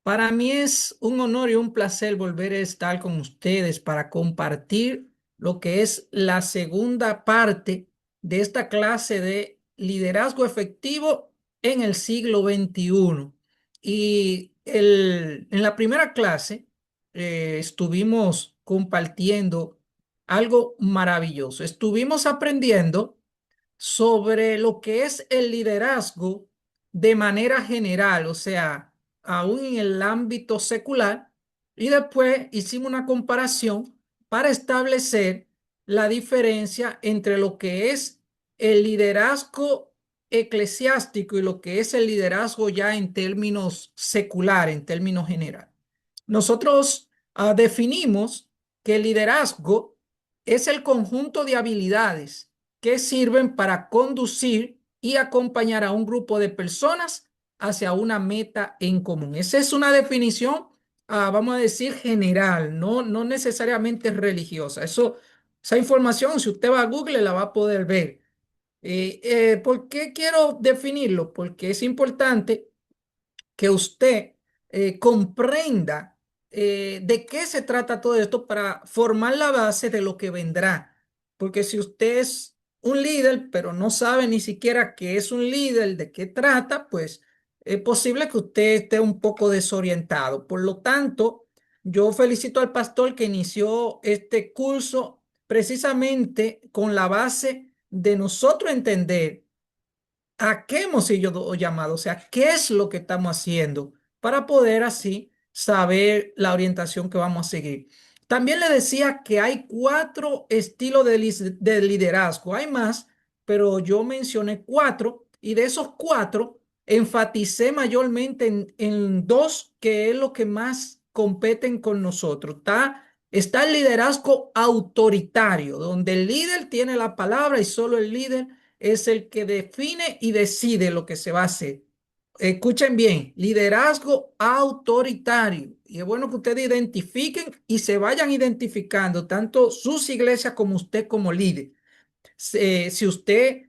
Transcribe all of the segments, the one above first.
Para mí es un honor y un placer volver a estar con ustedes para compartir lo que es la segunda parte de esta clase de liderazgo efectivo en el siglo XXI. En la primera clase estuvimos compartiendo algo maravilloso. Estuvimos aprendiendo sobre lo que es el liderazgo de manera general, o sea, aún en el ámbito secular, y después hicimos una comparación para establecer la diferencia entre lo que es el liderazgo eclesiástico y lo que es el liderazgo ya en términos secular, en términos general. Nosotros definimos que el liderazgo es el conjunto de habilidades que sirven para conducir y acompañar a un grupo de personas hacia una meta en común. Esa es una definición, vamos a decir, general, no necesariamente religiosa. Esa información, si usted va a Google, la va a poder ver. ¿Por qué quiero definirlo? Porque es importante que usted comprenda de qué se trata todo esto para formar la base de lo que vendrá. Porque si usted es un líder, pero no sabe ni siquiera qué es un líder, de qué trata, pues es posible que usted esté un poco desorientado. Por lo tanto, yo felicito al pastor que inició este curso precisamente con la base de nosotros entender a qué hemos sido llamados, o sea, qué es lo que estamos haciendo para poder así saber la orientación que vamos a seguir. También le decía que hay cuatro estilos de liderazgo. Hay más, pero yo mencioné cuatro y de esos cuatro enfaticé mayormente en dos que es lo que más competen con nosotros. Está el liderazgo autoritario, donde el líder tiene la palabra y solo el líder es el que define y decide lo que se va a hacer. Escuchen bien, liderazgo autoritario. Y es bueno que ustedes identifiquen y se vayan identificando tanto sus iglesias como usted como líder. Si usted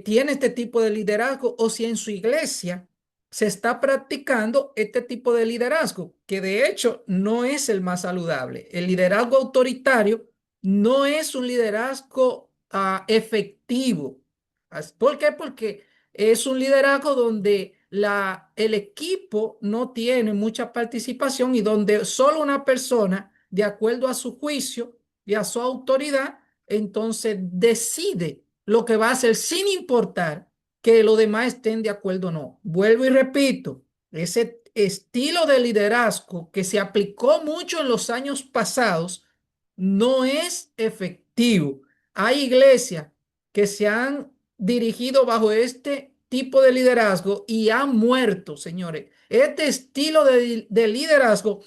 tiene este tipo de liderazgo o si en su iglesia se está practicando este tipo de liderazgo, que de hecho no es el más saludable. El liderazgo autoritario no es un liderazgo efectivo. ¿Por qué? Porque es un liderazgo donde el equipo no tiene mucha participación y donde solo una persona, de acuerdo a su juicio y a su autoridad, entonces decide lo que va a hacer sin importar que los demás estén de acuerdo o no. Vuelvo y repito, ese estilo de liderazgo que se aplicó mucho en los años pasados no es efectivo. Hay iglesias que se han dirigido bajo este tipo de liderazgo y han muerto, señores. Este estilo de liderazgo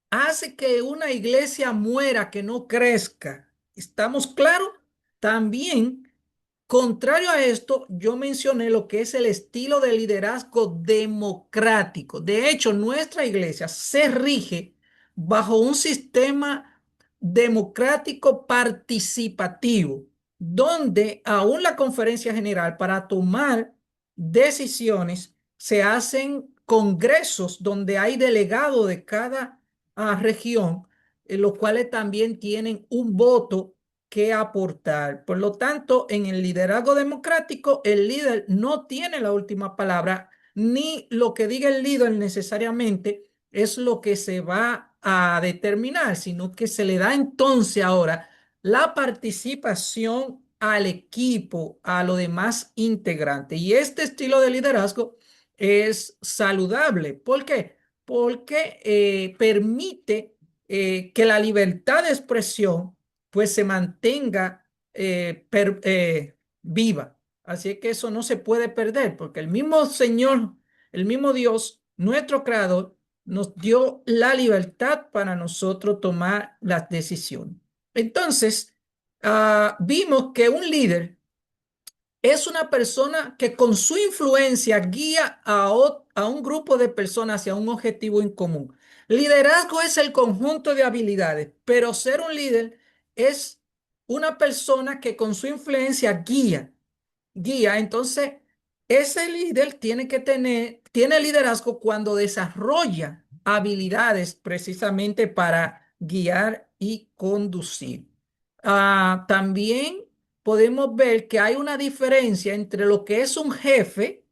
hace que una iglesia muera, que no crezca. ¿Estamos claros? También, contrario a esto, yo mencioné lo que es el estilo de liderazgo democrático. De hecho, nuestra iglesia se rige bajo un sistema democrático participativo, donde aún la conferencia general para tomar decisiones se hacen congresos donde hay delegado de cada región, los cuales también tienen un voto que aportar. Por lo tanto, en el liderazgo democrático, el líder no tiene la última palabra, ni lo que diga el líder necesariamente es lo que se va a determinar, sino que se le da entonces ahora la participación al equipo, a los demás integrantes. Y este estilo de liderazgo es saludable. ¿Por qué? Porque permite que la libertad de expresión pues se mantenga viva. Así que eso no se puede perder, porque el mismo Señor, el mismo Dios, nuestro Creador, nos dio la libertad para nosotros tomar las decisiones. Entonces, vimos que un líder es una persona que con su influencia guía a un grupo de personas hacia un objetivo en común. Liderazgo es el conjunto de habilidades, pero ser un líder es una persona que con su influencia guía. Entonces, ese líder tiene liderazgo cuando desarrolla habilidades precisamente para guiar y conducir. También podemos ver que hay una diferencia entre lo que es un jefe,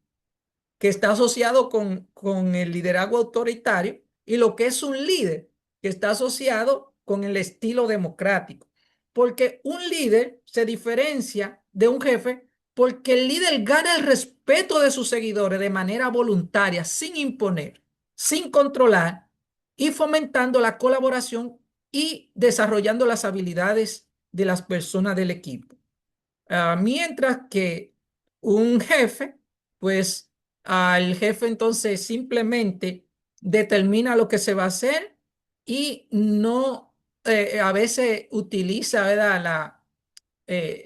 que está asociado con el liderazgo autoritario, y lo que es un líder, que está asociado con el estilo democrático. Porque un líder se diferencia de un jefe porque el líder gana el respeto de sus seguidores de manera voluntaria, sin imponer, sin controlar y fomentando la colaboración y desarrollando las habilidades de las personas del equipo. Mientras que un jefe, pues el jefe entonces simplemente determina lo que se va a hacer y no, a veces utiliza, ¿verdad?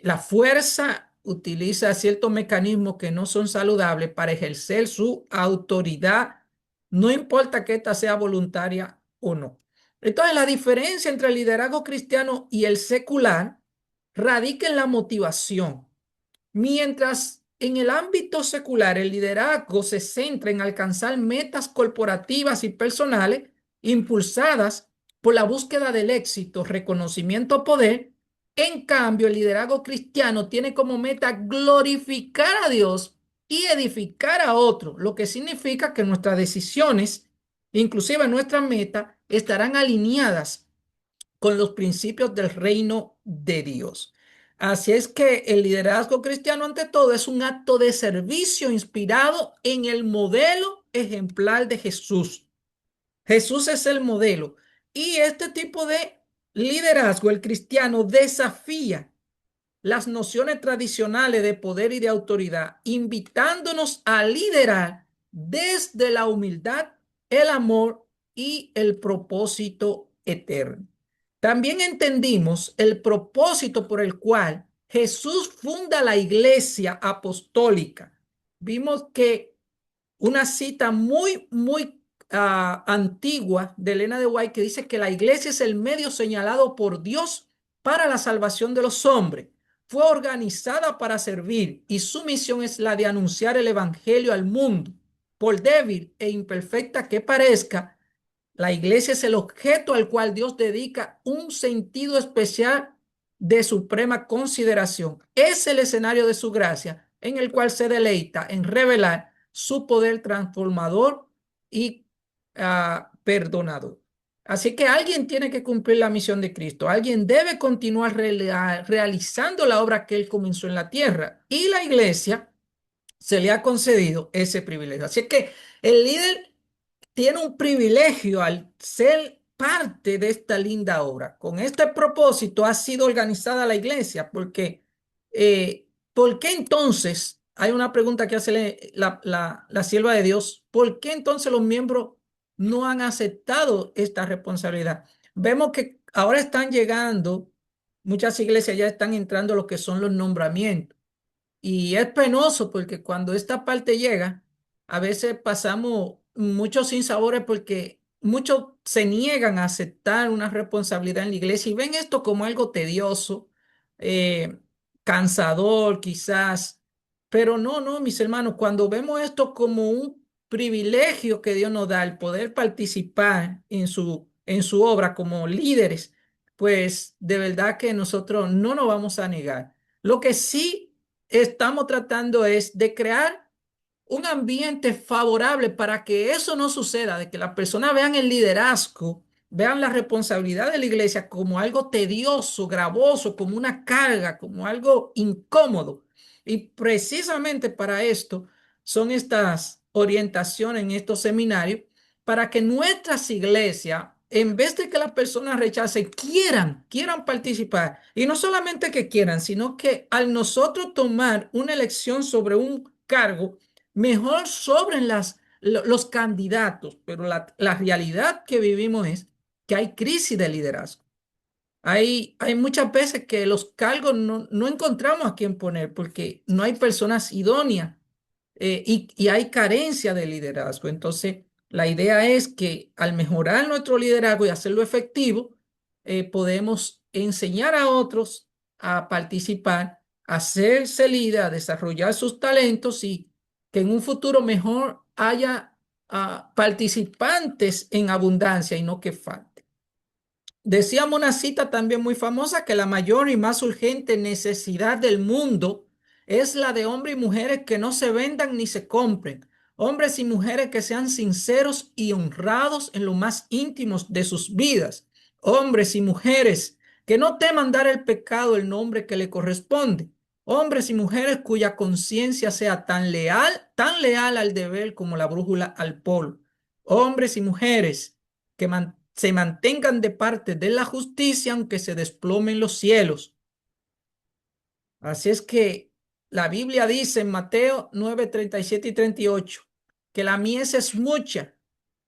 La fuerza, utiliza ciertos mecanismos que no son saludables para ejercer su autoridad, no importa que ésta sea voluntaria o no. Entonces, la diferencia entre el liderazgo cristiano y el secular radica en la motivación. Mientras en el ámbito secular el liderazgo se centra en alcanzar metas corporativas y personales impulsadas por la búsqueda del éxito, reconocimiento o poder, en cambio el liderazgo cristiano tiene como meta glorificar a Dios y edificar a otros, lo que significa que nuestras decisiones, inclusive nuestras metas, estarán alineadas con los principios del reino de Dios. Así es que el liderazgo cristiano, ante todo, es un acto de servicio inspirado en el modelo ejemplar de Jesús. Jesús es el modelo. Y este tipo de liderazgo, el cristiano, desafía las nociones tradicionales de poder y de autoridad, invitándonos a liderar desde la humildad, el amor y el propósito eterno. También entendimos el propósito por el cual Jesús funda la iglesia apostólica. Vimos que una cita muy antigua de Elena de White, que dice que la iglesia es el medio señalado por Dios para la salvación de los hombres. Fue organizada para servir y su misión es la de anunciar el evangelio al mundo. Por débil e imperfecta que parezca, la iglesia es el objeto al cual Dios dedica un sentido especial de suprema consideración. Es el escenario de su gracia en el cual se deleita en revelar su poder transformador y perdonador. Así que alguien tiene que cumplir la misión de Cristo. Alguien debe continuar realizando la obra que él comenzó en la tierra. Y la iglesia se le ha concedido ese privilegio. Así que el líder tiene un privilegio al ser parte de esta linda obra. Con este propósito ha sido organizada la iglesia, porque ¿por qué entonces? Hay una pregunta que hace la sierva de Dios. ¿Por qué entonces los miembros no han aceptado esta responsabilidad? Vemos que ahora están llegando, muchas iglesias ya están entrando lo que son los nombramientos. Y es penoso porque cuando esta parte llega, a veces pasamos muchos sinsabores porque muchos se niegan a aceptar una responsabilidad en la iglesia y ven esto como algo tedioso, eh, cansador quizás. Pero no, mis hermanos, cuando vemos esto como un privilegio que Dios nos da, el poder participar en su obra como líderes, pues de verdad que nosotros no nos vamos a negar. Lo que sí estamos tratando es de crear un ambiente favorable para que eso no suceda, de que las personas vean el liderazgo, vean la responsabilidad de la iglesia como algo tedioso, gravoso, como una carga, como algo incómodo. Y precisamente para esto son estas orientaciones en estos seminarios, para que nuestras iglesias, en vez de que las personas rechacen, quieran participar. Y no solamente que quieran, sino que al nosotros tomar una elección sobre un cargo, mejor sobren los candidatos. Pero la realidad que vivimos es que hay crisis de liderazgo. Hay muchas veces que los cargos no encontramos a quién poner porque no hay personas idóneas, y hay carencia de liderazgo. Entonces, la idea es que al mejorar nuestro liderazgo y hacerlo efectivo, podemos enseñar a otros a participar, a hacerse líder, a desarrollar sus talentos y que en un futuro mejor haya participantes en abundancia y no que falte. Decíamos una cita también muy famosa que la mayor y más urgente necesidad del mundo es la de hombres y mujeres que no se vendan ni se compren. Hombres y mujeres que sean sinceros y honrados en lo más íntimos de sus vidas. Hombres y mujeres que no teman dar el pecado el nombre que le corresponde. Hombres y mujeres cuya conciencia sea tan leal al deber como la brújula al polo. Hombres y mujeres que se mantengan de parte de la justicia aunque se desplomen los cielos. Así es que la Biblia dice en Mateo 9, 37 y 38 que la mies es mucha,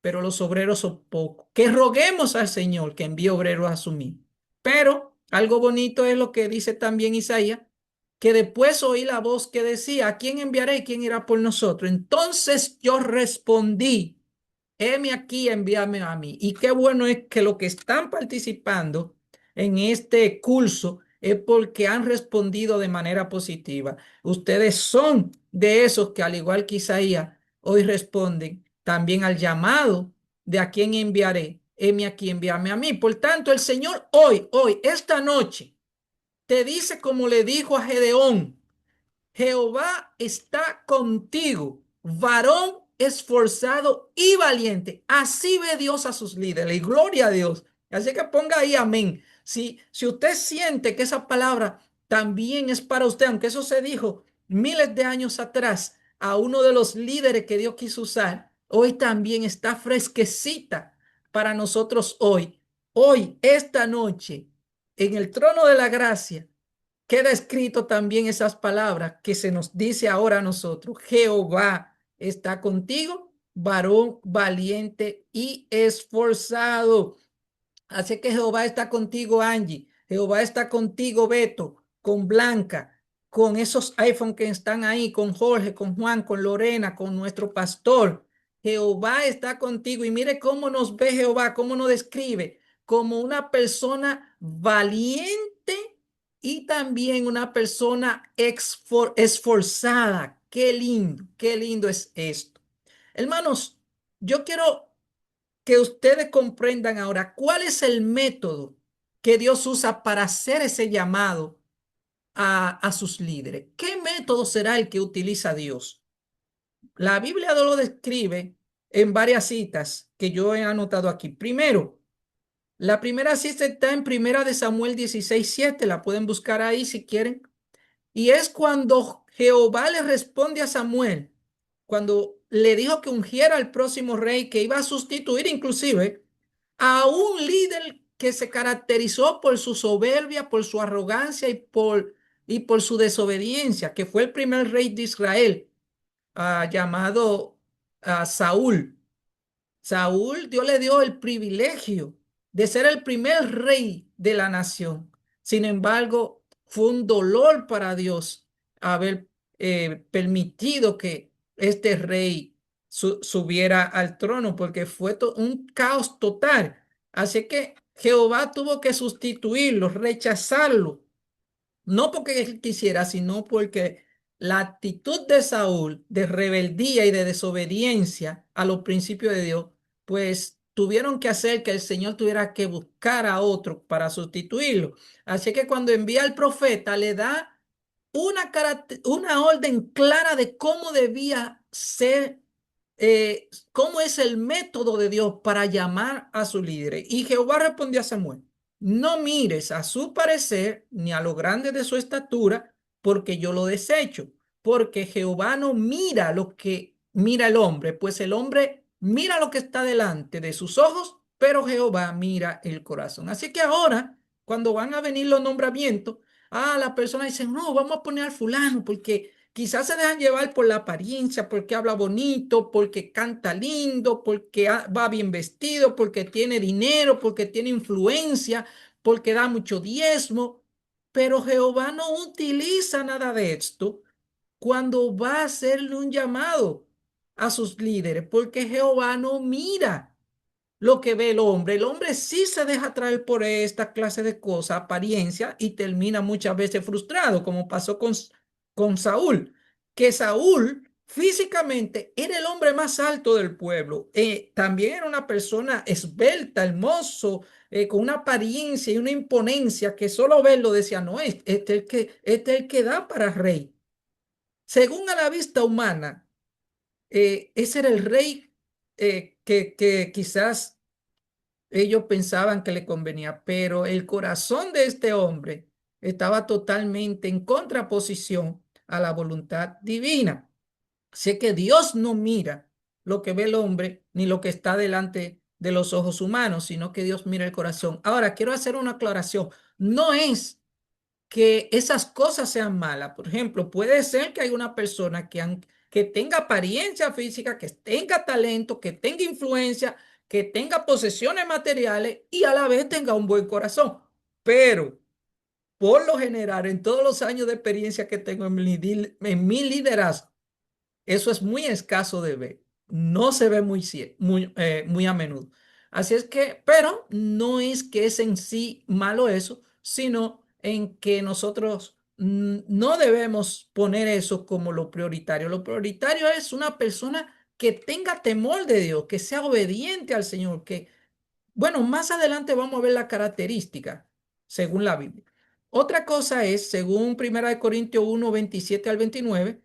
pero los obreros son pocos. Que roguemos al Señor que envíe obreros a su mies. Pero algo bonito es lo que dice también Isaías, que después oí la voz que decía, ¿a quién enviaré y quién irá por nosotros? Entonces yo respondí, heme aquí, envíame a mí. Y qué bueno es que los que están participando en este curso es porque han respondido de manera positiva. Ustedes son de esos que, al igual que Isaías, hoy responden también al llamado de a quién enviaré. Heme aquí, envíame a mí. Por tanto, el Señor hoy, esta noche, te dice como le dijo a Gedeón, Jehová está contigo, varón esforzado y valiente. Así ve Dios a sus líderes y gloria a Dios. Así que ponga ahí amén. Si usted siente que esa palabra también es para usted, aunque eso se dijo miles de años atrás a uno de los líderes que Dios quiso usar, hoy también está fresquecita para nosotros hoy. Hoy, esta noche, en el trono de la gracia queda escrito también esas palabras que se nos dice ahora a nosotros. Jehová está contigo, varón valiente y esforzado. Así que Jehová está contigo, Angie. Jehová está contigo, Beto, con Blanca, con esos iPhone que están ahí, con Jorge, con Juan, con Lorena, con nuestro pastor. Jehová está contigo. Y mire cómo nos ve Jehová, cómo nos describe como una persona valiente y también una persona esforzada. Qué lindo es esto. Hermanos, yo quiero que ustedes comprendan ahora cuál es el método que Dios usa para hacer ese llamado a sus líderes. ¿Qué método será el que utiliza Dios? La Biblia lo describe en varias citas que yo he anotado aquí. Primero, la primera cita está en Primera de Samuel 16:7. La pueden buscar ahí si quieren. Y es cuando Jehová le responde a Samuel, cuando le dijo que ungiera al próximo rey que iba a sustituir inclusive a un líder que se caracterizó por su soberbia, por su arrogancia y por su desobediencia, que fue el primer rey de Israel, llamado Saúl. Saúl, Dios le dio el privilegio de ser el primer rey de la nación. Sin embargo, fue un dolor para Dios haber permitido que este rey subiera al trono, porque fue un caos total. Así que Jehová tuvo que sustituirlo, rechazarlo, no porque él quisiera, sino porque la actitud de Saúl de rebeldía y de desobediencia a los principios de Dios, pues tuvieron que hacer que el Señor tuviera que buscar a otro para sustituirlo. Así que cuando envía al profeta, le da una orden clara de cómo debía ser, cómo es el método de Dios para llamar a su líder. Y Jehová respondió a Samuel: no mires a su parecer ni a lo grande de su estatura, porque yo lo desecho. Porque Jehová no mira lo que mira el hombre, pues el hombre mira lo que está delante de sus ojos, pero Jehová mira el corazón. Así que ahora, cuando van a venir los nombramientos, la persona dice, no, vamos a poner al fulano porque quizás se dejan llevar por la apariencia, porque habla bonito, porque canta lindo, porque va bien vestido, porque tiene dinero, porque tiene influencia, porque da mucho diezmo. Pero Jehová no utiliza nada de esto cuando va a hacerle un llamado a sus líderes, porque Jehová no mira lo que ve el hombre. El hombre sí se deja traer por esta clase de cosas, apariencia, y termina muchas veces frustrado, como pasó con Saúl, que Saúl Físicamente era el hombre más alto del pueblo. También era una persona esbelta, hermoso, con una apariencia y una imponencia que solo verlo decía, no, este es el que da para rey. Según a la vista humana, ese era el rey que quizás ellos pensaban que le convenía, pero el corazón de este hombre estaba totalmente en contraposición a la voluntad divina. Sé que Dios no mira lo que ve el hombre ni lo que está delante de los ojos humanos, sino que Dios mira el corazón. Ahora, quiero hacer una aclaración. No es que esas cosas sean malas. Por ejemplo, puede ser que hay una persona que tenga apariencia física, que tenga talento, que tenga influencia, que tenga posesiones materiales y a la vez tenga un buen corazón. Pero por lo general, en todos los años de experiencia que tengo en mi liderazgo, eso es muy escaso de ver. No se ve muy a menudo. Así es que, pero no es que es en sí malo eso, sino en que nosotros no debemos poner eso como lo prioritario. Lo prioritario es una persona que tenga temor de Dios, que sea obediente al Señor, que bueno, más adelante vamos a ver la característica según la Biblia. Otra cosa es, según 1 Corintios 1, 27 al 29,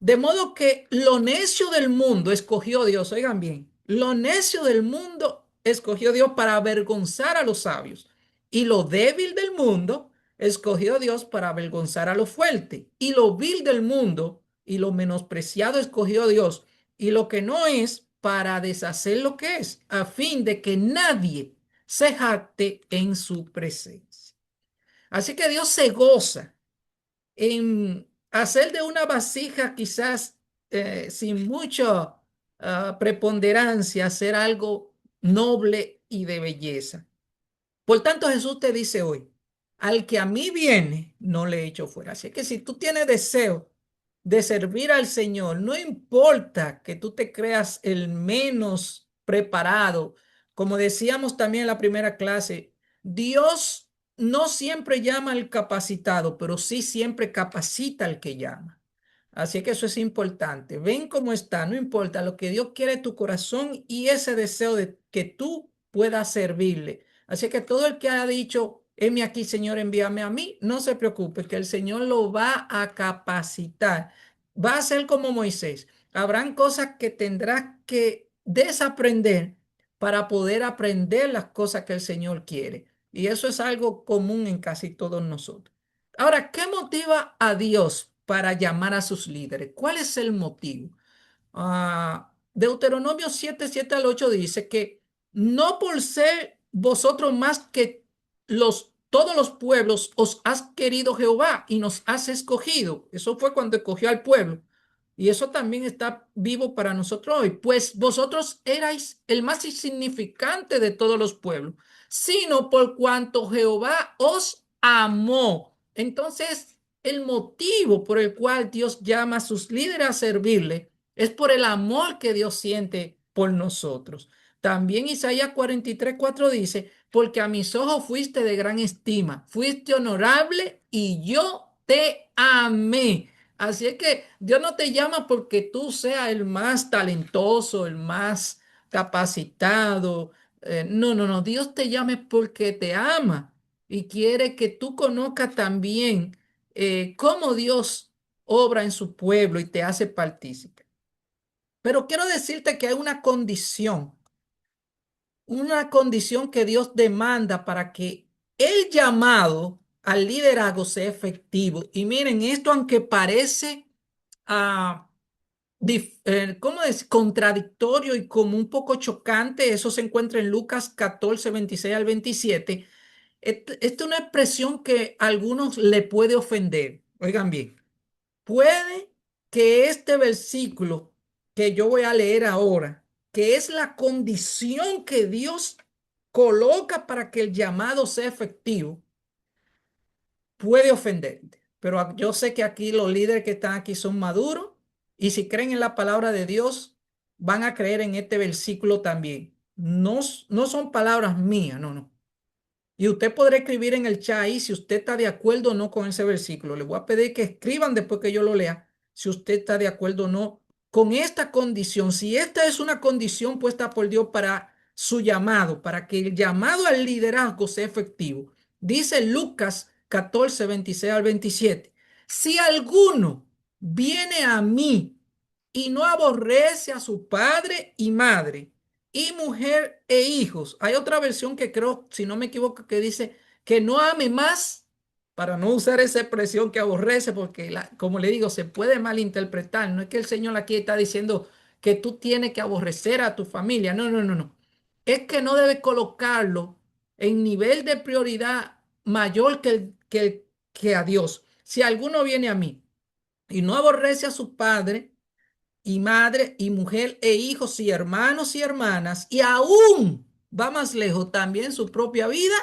de modo que lo necio del mundo escogió Dios, oigan bien, lo necio del mundo escogió Dios para avergonzar a los sabios, y lo débil del mundo escogió Dios para avergonzar a lo fuerte, y lo vil del mundo y lo menospreciado escogió Dios y lo que no es para deshacer lo que es, a fin de que nadie se jacte en su presencia. Así que Dios se goza en hacer de una vasija quizás sin mucha preponderancia, hacer algo noble y de belleza. Por tanto, Jesús te dice hoy, al que a mí viene, no le echo fuera. Así que si tú tienes deseo de servir al Señor, no importa que tú te creas el menos preparado, como decíamos también en la primera clase, Dios no siempre llama al capacitado, pero sí siempre capacita al que llama. Así que eso es importante. Ven cómo está, no importa lo que Dios quiere tu corazón y ese deseo de que tú puedas servirle. Así que todo el que ha dicho, heme aquí, Señor, envíame a mí, no se preocupe, que el Señor lo va a capacitar. Va a ser como Moisés. Habrán cosas que tendrás que desaprender para poder aprender las cosas que el Señor quiere. Y eso es algo común en casi todos nosotros. Ahora, ¿qué motiva a Dios para llamar a sus líderes? ¿Cuál es el motivo? Deuteronomio 7, 7 al 8 dice que no por ser vosotros más que todos los pueblos os has querido Jehová y nos has escogido. Eso fue cuando escogió al pueblo. Y eso también está vivo para nosotros hoy. Pues vosotros erais el más insignificante de todos los pueblos, sino por cuanto Jehová os amó. Entonces, el motivo por el cual Dios llama a sus líderes a servirle es por el amor que Dios siente por nosotros. También Isaías 43, 4 dice, porque a mis ojos fuiste de gran estima, fuiste honorable y yo te amé. Así es que Dios no te llama porque tú seas el más talentoso, el más capacitado. No, no, no. Dios te llama porque te ama y quiere que tú conozcas también cómo Dios obra en su pueblo y te hace partícipe. Pero quiero decirte que hay una condición que Dios demanda para que el llamado al liderazgo sea efectivo. Y miren, esto aunque parece, ah, ¿cómo es? Contradictorio y como un poco chocante, eso se encuentra en Lucas 14, 26 al 27. Esta es una expresión que a algunos le puede ofender. Oigan bien. Puede que este versículo que yo voy a leer ahora, que es la condición que Dios coloca para que el llamado sea efectivo, puede ofenderte. Pero yo sé que aquí los líderes que están aquí son maduros y si creen en la palabra de Dios, van a creer en este versículo también. No, no son palabras mías, no, no. Y usted podrá escribir en el chat ahí si usted está de acuerdo o no con ese versículo. Le voy a pedir que escriban después que yo lo lea si usted está de acuerdo o no con esta condición, si esta es una condición puesta por Dios para su llamado, para que el llamado al liderazgo sea efectivo, dice Lucas 14, 26 al 27, si alguno viene a mí y no aborrece a su padre y madre, y mujer e hijos. Hay otra versión que creo, si no me equivoco, que dice que no ame más, para no usar esa expresión que aborrece, porque como le digo, se puede malinterpretar. No es que el Señor aquí está diciendo que tú tienes que aborrecer a tu familia. No, no, no, no. Es que no debes colocarlo en nivel de prioridad mayor que a Dios. Si alguno viene a mí y no aborrece a su padre y madre y mujer e hijos y hermanos y hermanas, y aún va más lejos también su propia vida,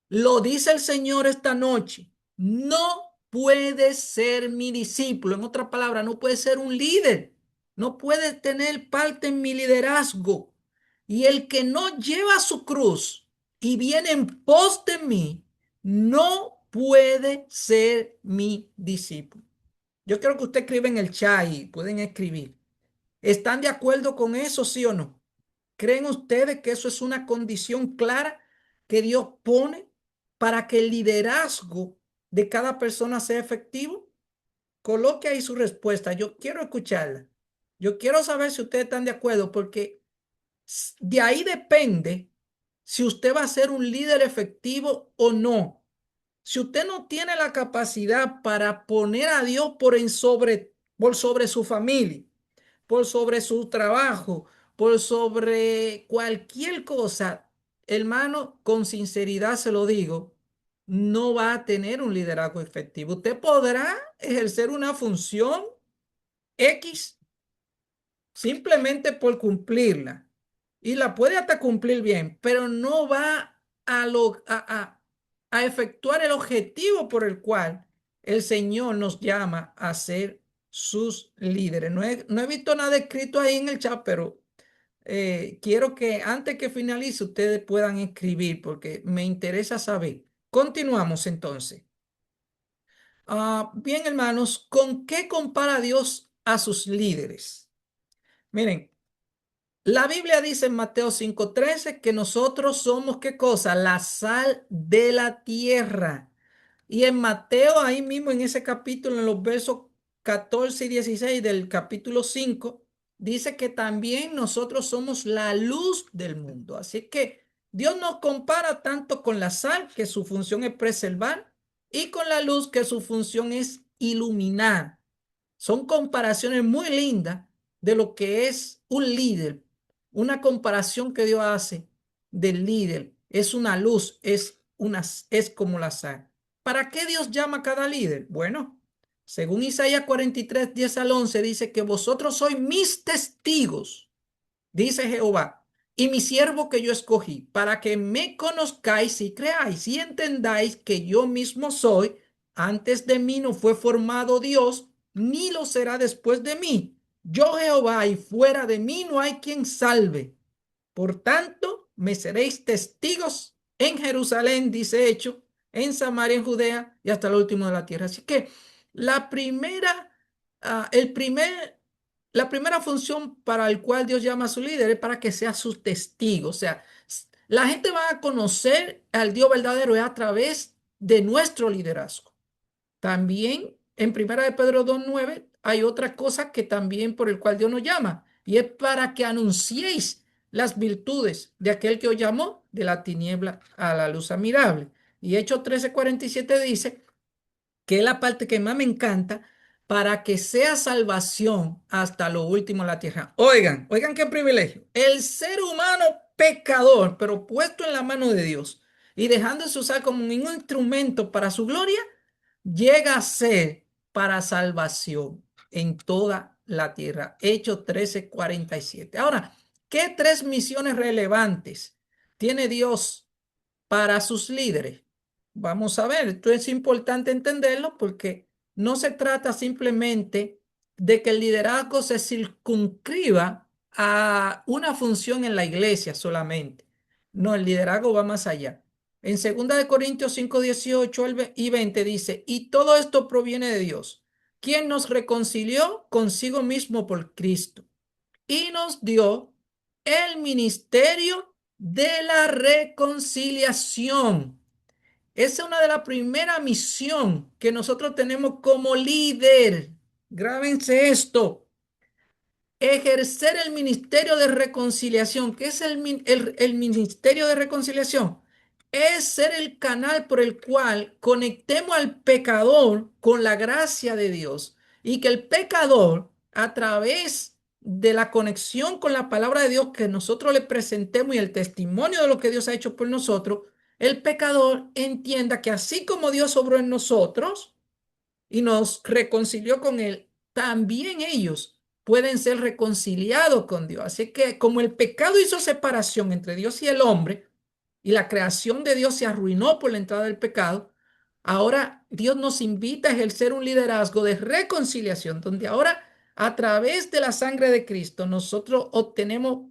lo dice el Señor esta noche, no puede ser mi discípulo. En otras palabras, no puede ser un líder, no puede tener parte en mi liderazgo. Y el que no lleva su cruz y viene en pos de mí, no puede ser mi discípulo. Yo quiero que usted escriba en el chat y pueden escribir. ¿Están de acuerdo con eso, sí o no? ¿Creen ustedes que eso es una condición clara que Dios pone para que el liderazgo de cada persona sea efectivo? Coloque ahí su respuesta. Yo quiero escucharla. Yo quiero saber si ustedes están de acuerdo, porque de ahí depende si usted va a ser un líder efectivo o no. Si usted no tiene la capacidad para poner a Dios por sobre su familia, por sobre su trabajo, por sobre cualquier cosa, hermano, con sinceridad se lo digo, no va a tener un liderazgo efectivo. Usted podrá ejercer una función X simplemente por cumplirla y la puede hasta cumplir bien, pero no va a efectuar el objetivo por el cual el Señor nos llama a ser sus líderes. No he visto nada escrito ahí en el chat, pero quiero que antes que finalice ustedes puedan escribir porque me interesa saber. Continuamos entonces. Bien, hermanos, ¿con qué compara Dios a sus líderes? Miren, la Biblia dice en Mateo 5:13 que nosotros somos, ¿qué cosa? La sal de la tierra. Y en Mateo, ahí mismo en ese capítulo, en los versos 14 y 16 del capítulo 5, dice que también nosotros somos la luz del mundo. Así que Dios nos compara tanto con la sal, que su función es preservar, y con la luz, que su función es iluminar. Son comparaciones muy lindas de lo que es un líder. Una comparación que Dios hace del líder. Es una luz, es como la sal. ¿Para qué Dios llama a cada líder? Bueno, según Isaías 43, 10 al 11, dice que vosotros sois mis testigos, dice Jehová, y mi siervo que yo escogí, para que me conozcáis y creáis y entendáis que yo mismo soy. Antes de mí no fue formado Dios, ni lo será después de mí. Yo Jehová, y fuera de mí no hay quien salve. Por tanto, me seréis testigos en Jerusalén, dice Hecho, en Samaria, en Judea y hasta lo último de la tierra. Así que la primera, uh, el primer, la primera función para el cual Dios llama a su líder es para que sea su testigo. O sea, la gente va a conocer al Dios verdadero a través de nuestro liderazgo. También en Primera de Pedro 2:9 hay otra cosa que también por el cual Dios nos llama, y es para que anunciéis las virtudes de aquel que os llamó de la tiniebla a la luz admirable. Y Hechos 13:47 dice que es la parte que más me encanta, para que sea salvación hasta lo último de la tierra. Oigan, oigan qué privilegio. El ser humano pecador, pero puesto en la mano de Dios y dejándose usar como un instrumento para su gloria, llega a ser para salvación en toda la tierra. Hechos 13:47. Ahora, ¿qué tres misiones relevantes tiene Dios para sus líderes? Vamos a ver, esto es importante entenderlo porque no se trata simplemente de que el liderazgo se circunscriba a una función en la iglesia solamente. No, el liderazgo va más allá. En 2 de Corintios 5:18 y 20 dice, y todo esto proviene de Dios, quien nos reconcilió consigo mismo por Cristo y nos dio el ministerio de la reconciliación. Esa es una de las primeras misiones que nosotros tenemos como líder. Grábense esto. Ejercer el ministerio de reconciliación. ¿Qué es el ministerio de reconciliación? Es ser el canal por el cual conectemos al pecador con la gracia de Dios y que el pecador, a través de la conexión con la palabra de Dios que nosotros le presentemos y el testimonio de lo que Dios ha hecho por nosotros, el pecador entienda que así como Dios obró en nosotros, y nos reconcilió con Él, también ellos pueden ser reconciliados con Dios. Así que como el pecado hizo separación entre Dios y el hombre, y la creación de Dios se arruinó por la entrada del pecado, ahora Dios nos invita a ejercer un liderazgo de reconciliación, donde ahora a través de la sangre de Cristo nosotros obtenemos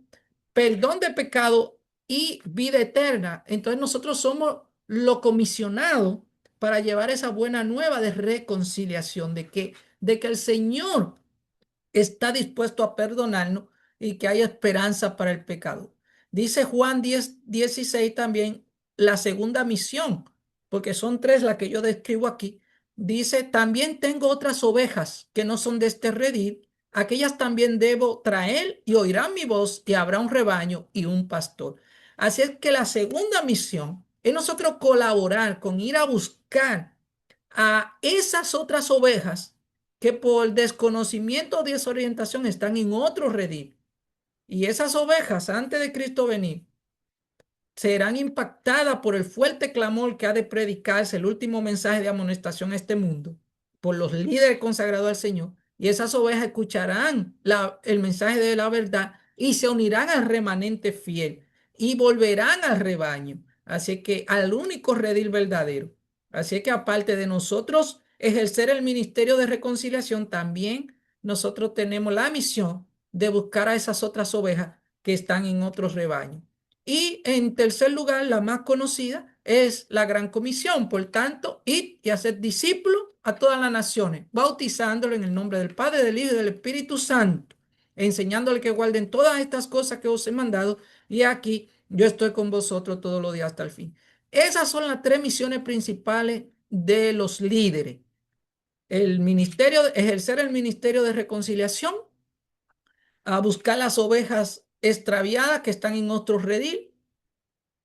perdón de pecado y vida eterna. Entonces nosotros somos lo comisionado para llevar esa buena nueva de reconciliación, de que el Señor está dispuesto a perdonarnos y que hay esperanza para el pecado. Dice Juan 10:16 también la segunda misión, porque son tres las que yo describo aquí. Dice, también tengo otras ovejas que no son de este redil, aquellas también debo traer y oirán mi voz y habrá un rebaño y un pastor. Así es que la segunda misión es nosotros colaborar con ir a buscar a esas otras ovejas que por desconocimiento o desorientación están en otro redil. Y esas ovejas, antes de Cristo venir, serán impactadas por el fuerte clamor que ha de predicarse el último mensaje de amonestación a este mundo, por los líderes consagrados al Señor. Y esas ovejas escucharán el mensaje de la verdad y se unirán al remanente fiel y volverán al rebaño. Así que al único redil verdadero. Así que aparte de nosotros ejercer el ministerio de reconciliación, también nosotros tenemos la misión de buscar a esas otras ovejas que están en otros rebaños. Y en tercer lugar, la más conocida es la Gran Comisión. Por tanto, id y haced discípulos a todas las naciones, bautizándolo en el nombre del Padre, del Hijo y del Espíritu Santo, enseñándole que guarden todas estas cosas que os he mandado. Y aquí yo estoy con vosotros todos los días hasta el fin. Esas son las tres misiones principales de los líderes. El ministerio, ejercer el ministerio de reconciliación, a buscar las ovejas extraviadas que están en otro redil,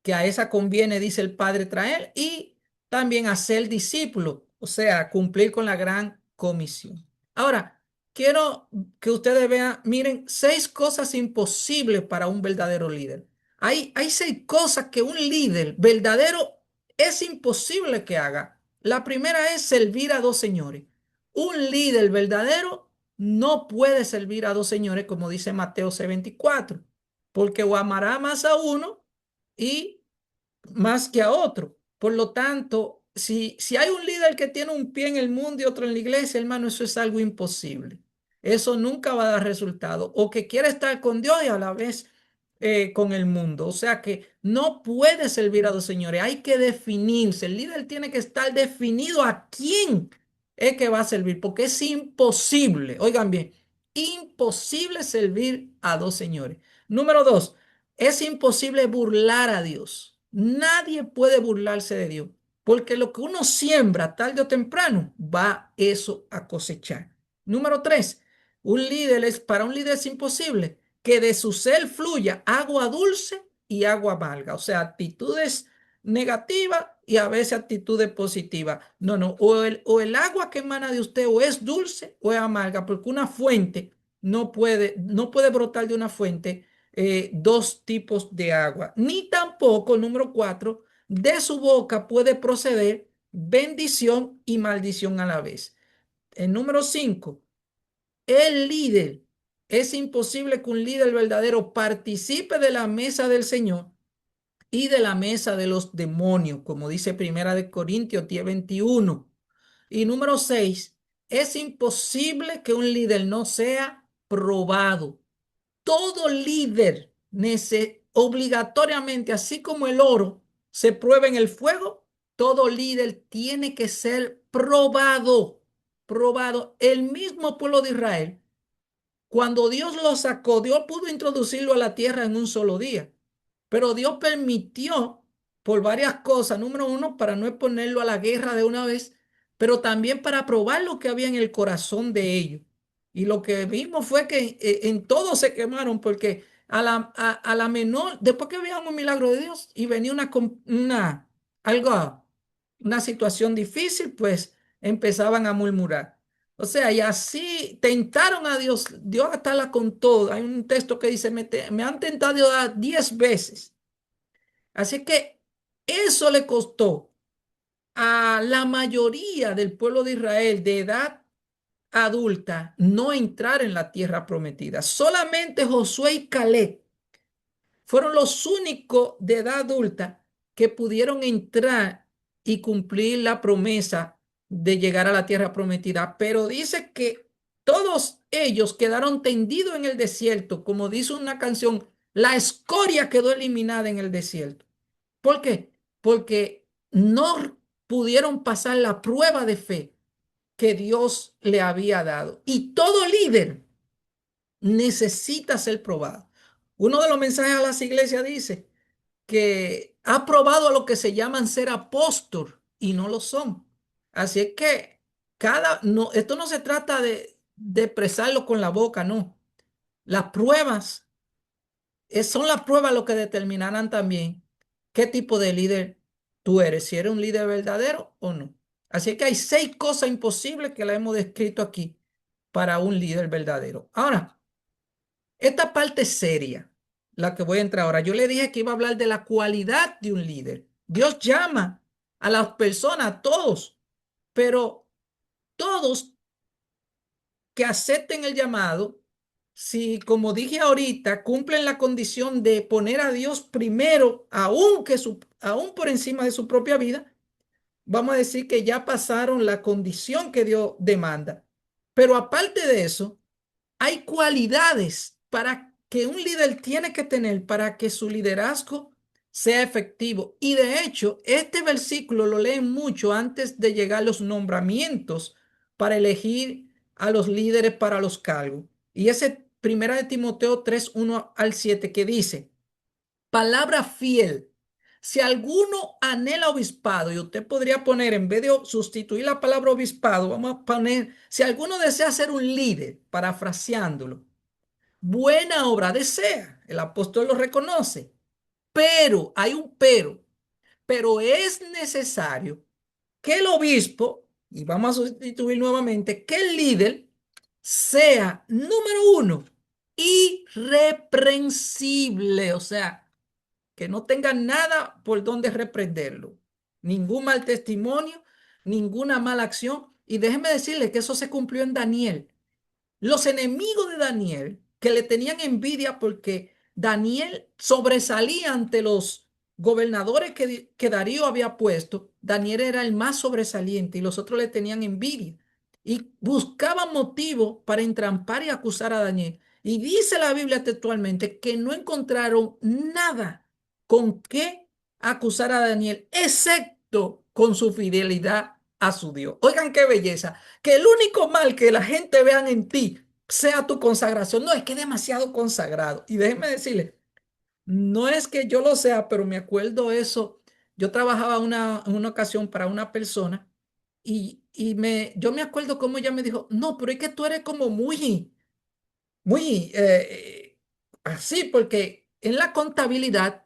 que a esa conviene, dice el Padre, traer, y también hacer discípulos, o sea, cumplir con la gran comisión. Ahora, quiero que ustedes vean, miren, 6 cosas imposibles para un verdadero líder. Hay 6 cosas que un líder verdadero es imposible que haga. La primera es servir a dos señores. Un líder verdadero no puede servir a dos señores, como dice Mateo 6:24, porque o amará más a uno y más que a otro. Por lo tanto, si hay un líder que tiene un pie en el mundo y otro en la iglesia, hermano, eso es algo imposible. Eso nunca va a dar resultado. O que quiere estar con Dios y a la vez con el mundo. O sea que no puede servir a dos señores. Hay que definirse. El líder tiene que estar definido a quién es que va a servir, porque es imposible. Oigan bien, imposible servir a dos señores. Número 2, es imposible burlar a Dios. Nadie puede burlarse de Dios, porque lo que uno siembra tarde o temprano va eso a cosechar. Número 3, para un líder es imposible que de su ser fluya agua dulce y agua amarga, o sea, actitudes negativas y a veces actitudes positivas. No, no, o el agua que emana de usted o es dulce o es amarga, porque una fuente no puede brotar de una fuente dos tipos de agua, ni tampoco, número 4, de su boca puede proceder bendición y maldición a la vez. El número 5, el líder. Es imposible que un líder verdadero participe de la mesa del Señor y de la mesa de los demonios, como dice Primera de Corintios 10:21. Y número 6, es imposible que un líder no sea probado. Todo líder obligatoriamente, así como el oro se prueba en el fuego, todo líder tiene que ser probado. probado el mismo pueblo de Israel. Cuando Dios lo sacó, Dios pudo introducirlo a la tierra en un solo día, pero Dios permitió por varias cosas. Número uno, para no exponerlo a la guerra de una vez, pero también para probar lo que había en el corazón de ellos. Y lo que vimos fue que en todo se quemaron porque a la menor, después que veían un milagro de Dios y venía algo, una situación difícil, pues empezaban a murmurar. O sea, y así tentaron a Dios. Dios hasta la contó. Hay un texto que dice, me han tentado a 10 veces. Así que eso le costó a la mayoría del pueblo de Israel de edad adulta no entrar en la tierra prometida. Solamente Josué y Caleb fueron los únicos de edad adulta que pudieron entrar y cumplir la promesa de llegar a la tierra prometida. Pero dice que todos ellos quedaron tendidos en el desierto, como dice una canción, la escoria quedó eliminada en el desierto. ¿Por qué? Porque no pudieron pasar la prueba de fe que Dios le había dado. Y todo líder necesita ser probado. Uno de los mensajes a las iglesias dice que ha probado a lo que se llaman ser apóstol y no lo son. Así es que no, esto no se trata de expresarlo con la boca, no. Las pruebas son las pruebas lo que determinarán también qué tipo de líder tú eres, si eres un líder verdadero o no. Así que hay 6 cosas imposibles que la hemos descrito aquí para un líder verdadero. Ahora, esta parte seria, la que voy a entrar ahora, yo le dije que iba a hablar de la cualidad de un líder. Dios llama a las personas, a todos, pero todos que acepten el llamado, si como dije ahorita, cumplen la condición de poner a Dios primero, aún por encima de su propia vida, vamos a decir que ya pasaron la condición que Dios demanda. Pero aparte de eso, hay cualidades para que un líder tiene que tener para que su liderazgo sea efectivo. Y de hecho, este versículo lo leen mucho antes de llegar los nombramientos para elegir a los líderes para los cargos. Y ese primera de Timoteo 3:1 al 7 que dice, palabra fiel. Si alguno anhela obispado, y usted podría poner, en vez de sustituir la palabra obispado, vamos a poner, si alguno desea ser un líder, parafraseándolo, buena obra desea. El apóstol lo reconoce. Pero, hay un pero es necesario que el obispo, y vamos a sustituir nuevamente, que el líder sea, número uno, irreprensible, o sea, que no tenga nada por donde reprenderlo, ningún mal testimonio, ninguna mala acción. Y déjeme decirle que eso se cumplió en Daniel. Los enemigos de Daniel, que le tenían envidia porque Daniel sobresalía ante los gobernadores que Darío había puesto, Daniel era el más sobresaliente y los otros le tenían envidia y buscaban motivo para entrampar y acusar a Daniel. Y dice la Biblia textualmente que no encontraron nada con qué acusar a Daniel, excepto con su fidelidad a su Dios. Oigan qué belleza, que el único mal que la gente vean en ti sea tu consagración. No, es que es demasiado consagrado. Y déjenme decirle, no es que yo lo sea, pero me acuerdo eso. Yo trabajaba en una ocasión para una persona yo me acuerdo cómo ella me dijo, no, pero es que tú eres como muy así, porque en la contabilidad,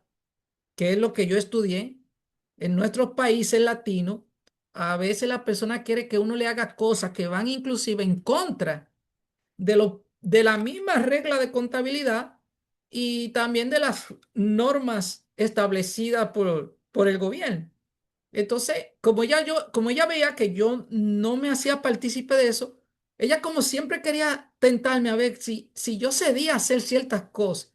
que es lo que yo estudié, en nuestros países latinos, a veces la persona quiere que uno le haga cosas que van inclusive en contra de la misma regla de contabilidad y también de las normas establecidas por el gobierno. Entonces, como ella veía que yo no me hacía partícipe de eso, ella como siempre quería tentarme a ver si yo cedía a hacer ciertas cosas.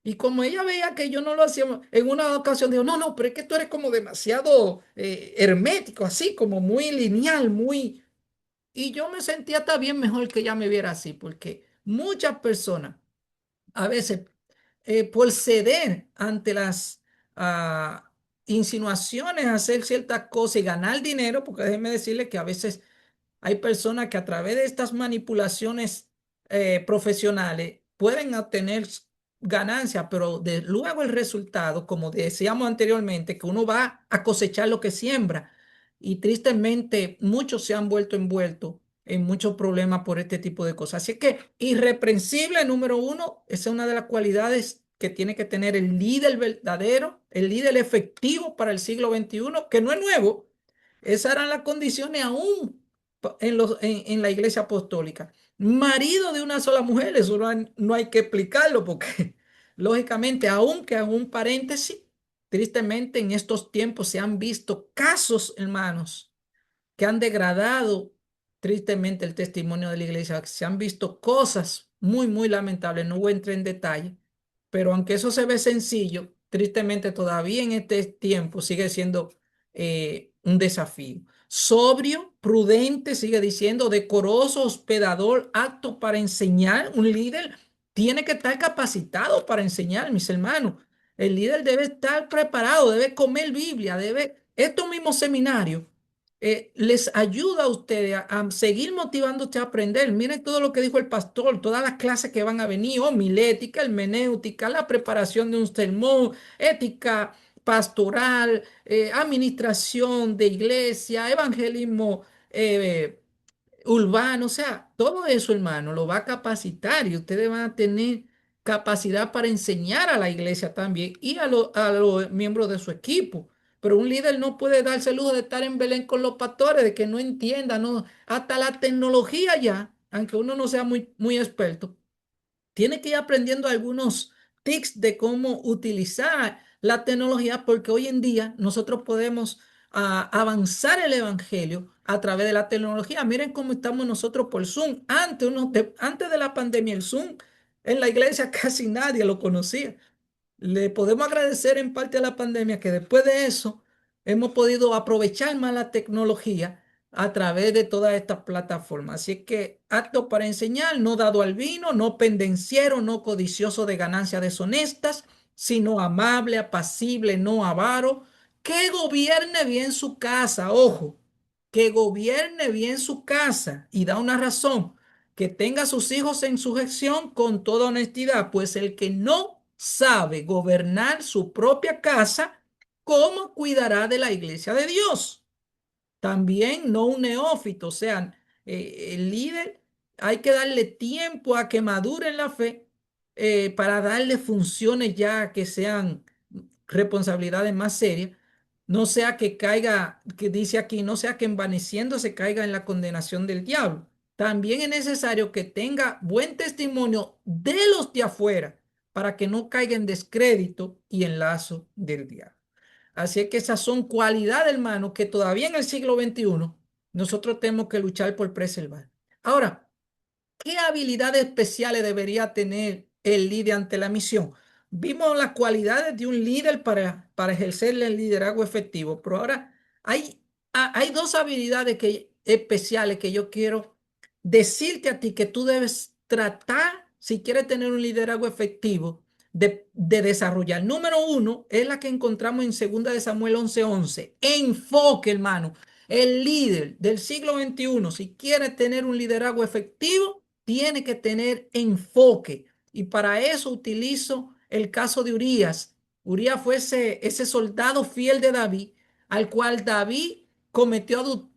Y como ella veía que yo no lo hacía, en una ocasión dijo, no, no, pero es que tú eres como demasiado hermético, así como muy lineal, muy... Y yo me sentía hasta bien mejor que ella me viera así, porque muchas personas a veces por ceder ante las ah, insinuaciones, hacer ciertas cosas y ganar dinero, porque déjenme decirle que a veces hay personas que a través de estas manipulaciones profesionales pueden obtener ganancias, pero luego el resultado, como decíamos anteriormente, que uno va a cosechar lo que siembra. Y tristemente muchos se han vuelto envueltos en muchos problemas por este tipo de cosas. Así que irreprensible, número uno, esa es una de las cualidades que tiene que tener el líder verdadero, el líder efectivo para el siglo XXI, que no es nuevo. Esas eran las condiciones aún en la iglesia apostólica. Marido de una sola mujer, eso no hay que explicarlo porque lógicamente, aunque hago un paréntesis, tristemente en estos tiempos se han visto casos, hermanos, que han degradado tristemente el testimonio de la iglesia. Se han visto cosas muy, muy lamentables. No voy a entrar en detalle, pero aunque eso se ve sencillo, tristemente todavía en este tiempo sigue siendo un desafío. Sobrio, prudente, sigue diciendo, decoroso, hospedador, apto para enseñar. Un líder tiene que estar capacitado para enseñar, mis hermanos. El líder debe estar preparado, debe comer Biblia, debe, estos mismos seminarios les ayuda a ustedes a seguir motivándote a aprender. Miren todo lo que dijo el pastor, todas las clases que van a venir, homilética, hermenéutica, la preparación de un sermón, ética pastoral, administración de iglesia, evangelismo urbano, o sea, todo eso, hermano, lo va a capacitar y ustedes van a tener capacidad para enseñar a la iglesia también y a los miembros de su equipo. Pero un líder no puede darse el lujo de estar en Belén con los pastores, de que no entienda, no, hasta la tecnología ya, aunque uno no sea muy, muy experto, tiene que ir aprendiendo algunos tips de cómo utilizar la tecnología, porque hoy en día nosotros podemos avanzar el evangelio a través de la tecnología. Miren cómo estamos nosotros por Zoom. Antes de la pandemia, el Zoom en la iglesia casi nadie lo conocía. Le podemos agradecer en parte a la pandemia que después de eso hemos podido aprovechar más la tecnología a través de todas estas plataformas. Así es que apto para enseñar, no dado al vino, no pendenciero, no codicioso de ganancias deshonestas, sino amable, apacible, no avaro, que gobierne bien su casa, ojo, que gobierne bien su casa y da una razón, que tenga a sus hijos en sujeción con toda honestidad, pues el que no sabe gobernar su propia casa, ¿cómo cuidará de la iglesia de Dios? También no un neófito, o sea, el líder hay que darle tiempo a que madure en la fe para darle funciones ya que sean responsabilidades más serias, no sea que caiga, que dice aquí, no sea que envaneciéndose caiga en la condenación del diablo. También es necesario que tenga buen testimonio de los de afuera para que no caiga en descrédito y en lazo del diablo. Así es que esas son cualidades, hermano, que todavía en el siglo XXI nosotros tenemos que luchar por preservar. Ahora, ¿qué habilidades especiales debería tener el líder ante la misión? Vimos las cualidades de un líder para ejercer el liderazgo efectivo, pero ahora hay dos habilidades especiales que yo quiero decirte a ti que tú debes tratar si quieres tener un liderazgo efectivo de desarrollar. Número uno es la que encontramos en 2 de Samuel 11:11. Enfoque, hermano. El líder del siglo XXI, si quiere tener un liderazgo efectivo, tiene que tener enfoque. Y para eso utilizo el caso de Urías. Urías fue ese soldado fiel de David, al cual David cometió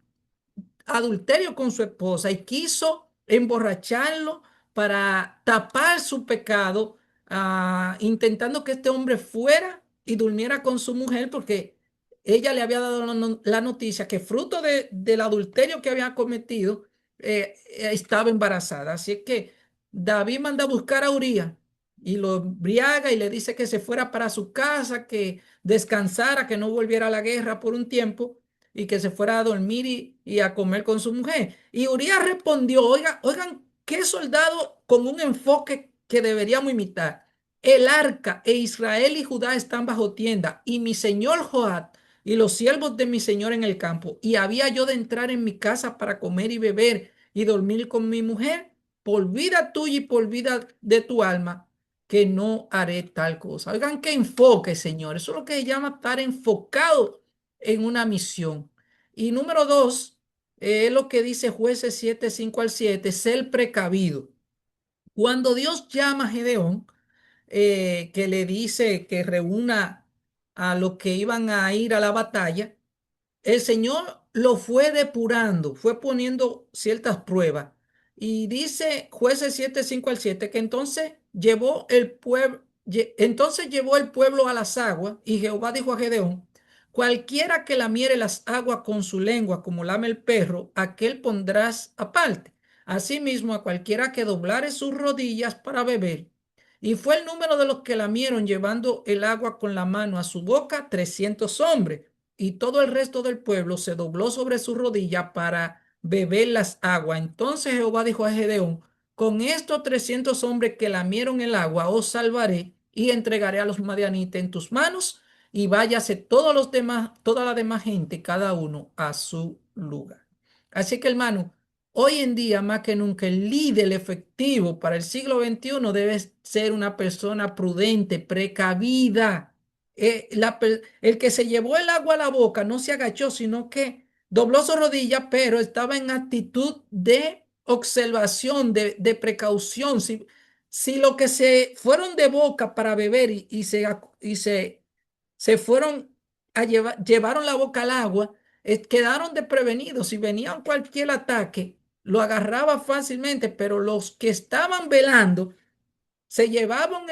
adulterio con su esposa y quiso emborracharlo para tapar su pecado, intentando que este hombre fuera y durmiera con su mujer porque ella le había dado la noticia que fruto del adulterio que había cometido, estaba embarazada. Así es que David manda a buscar a Urías y lo embriaga y le dice que se fuera para su casa, que descansara, que no volviera a la guerra por un tiempo y que se fuera a dormir y a comer con su mujer. Y Urías respondió, oigan, qué soldado con un enfoque que deberíamos imitar. El arca e Israel y Judá están bajo tienda y mi señor Joab y los siervos de mi señor en el campo. Y había yo de entrar en mi casa para comer y beber y dormir con mi mujer. Por vida tuya y por vida de tu alma, que no haré tal cosa. Oigan, qué enfoque, Señor. Eso es lo que se llama estar enfocado en una misión. Y número dos, Es lo que dice Jueces 7, 5 al 7, ser precavido. Cuando Dios llama a Gedeón, que le dice que reúna a los que iban a ir a la batalla, el Señor lo fue depurando, fue poniendo ciertas pruebas. Y dice Jueces 7, 5 al 7 que entonces llevó el pueblo a las aguas, y Jehová dijo a Gedeón: cualquiera que lamiere las aguas con su lengua como lame el perro, aquel pondrás aparte. Asimismo, a cualquiera que doblare sus rodillas para beber. Y fue el número de los que lamieron llevando el agua con la mano a su boca, 300 hombres, y todo el resto del pueblo se dobló sobre su rodilla para beber las aguas. Entonces Jehová dijo a Gedeón: con estos 300 hombres que lamieron el agua, os salvaré y entregaré a los madianitas en tus manos, y váyase todos los demás, toda la demás gente, cada uno a su lugar. Así que, hermano, hoy en día, más que nunca, el líder efectivo para el siglo XXI debe ser una persona prudente, precavida. El que se llevó el agua a la boca no se agachó, sino que dobló su rodilla, pero estaba en actitud de observación, de precaución. Si lo que se fueron de boca para beber se fueron a llevaron la boca al agua, quedaron desprevenidos. Si venían cualquier ataque, lo agarraba fácilmente, pero los que estaban velando se llevaban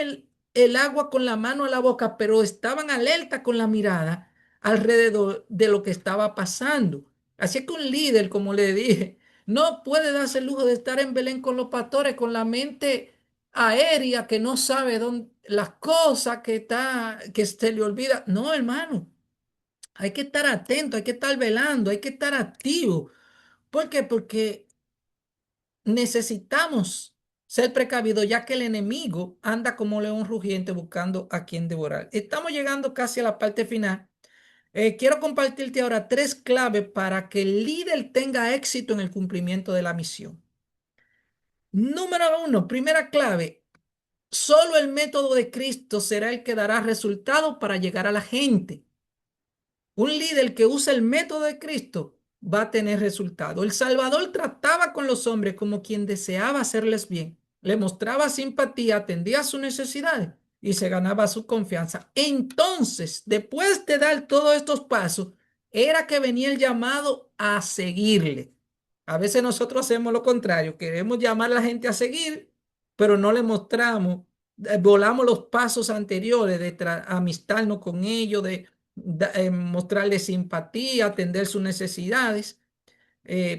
el agua con la mano a la boca, pero estaban alerta con la mirada alrededor de lo que estaba pasando. Así que un líder, como le dije, no puede darse el lujo de estar en Belén con los pastores, con la mente aérea, que no sabe dónde, las cosas que se le olvida. No, hermano, hay que estar atento, hay que estar velando, hay que estar activo. ¿Por qué? Porque necesitamos ser precavidos, ya que el enemigo anda como león rugiente buscando a quien devorar. Estamos llegando casi a la parte final. Quiero compartirte ahora 3 claves para que el líder tenga éxito en el cumplimiento de la misión. Número 1, primera clave: solo el método de Cristo será el que dará resultados para llegar a la gente. Un líder que usa el método de Cristo va a tener resultado. El Salvador trataba con los hombres como quien deseaba hacerles bien. Le mostraba simpatía, atendía sus necesidades y se ganaba su confianza. Entonces, después de dar todos estos pasos, era que venía el llamado a seguirle. A veces nosotros hacemos lo contrario, queremos llamar a la gente a seguir, pero no le mostramos, volamos los pasos anteriores de amistarnos con ellos, de mostrarle simpatía, atender sus necesidades.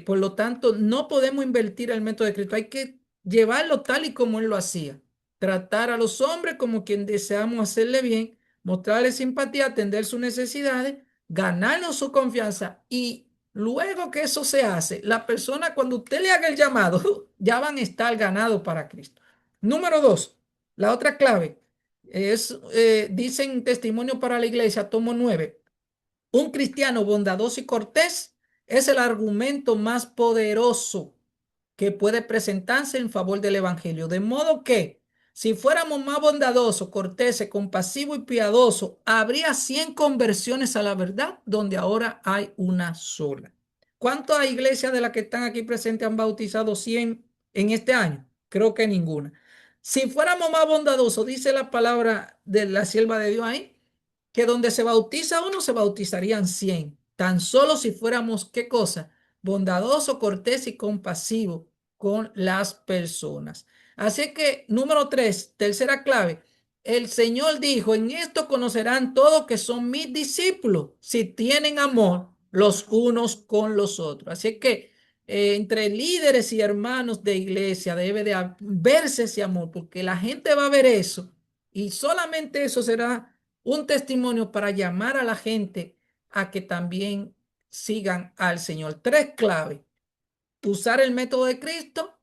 Por lo tanto, no podemos invertir el método de Cristo. Hay que llevarlo tal y como Él lo hacía. Tratar a los hombres como quien deseamos hacerle bien, mostrarle simpatía, atender sus necesidades, ganarnos su confianza. Y luego que eso se hace, la persona, cuando usted le haga el llamado, ya van a estar ganados para Cristo. Número 2, la otra clave es, dicen Testimonio para la Iglesia, tomo 9: un cristiano bondadoso y cortés es el argumento más poderoso que puede presentarse en favor del evangelio. De modo que si fuéramos más bondadosos, corteses, compasivos y piadosos, habría 100 conversiones a la verdad donde ahora hay una sola. ¿Cuántas iglesias de las que están aquí presentes han bautizado 100 en este año? Creo que ninguna. Si fuéramos más bondadosos, dice la palabra de la sierva de Dios ahí, que donde se bautiza uno, se bautizarían 100. Tan solo si fuéramos, ¿qué cosa? Bondadoso, cortés y compasivo con las personas. Así que, número 3, tercera clave: el Señor dijo: en esto conocerán todos que son mis discípulos, si tienen amor los unos con los otros. Así que entre líderes y hermanos de iglesia debe de verse ese amor, porque la gente va a ver eso, y solamente eso será un testimonio para llamar a la gente a que también sigan al Señor. 3 claves: usar el método de Cristo,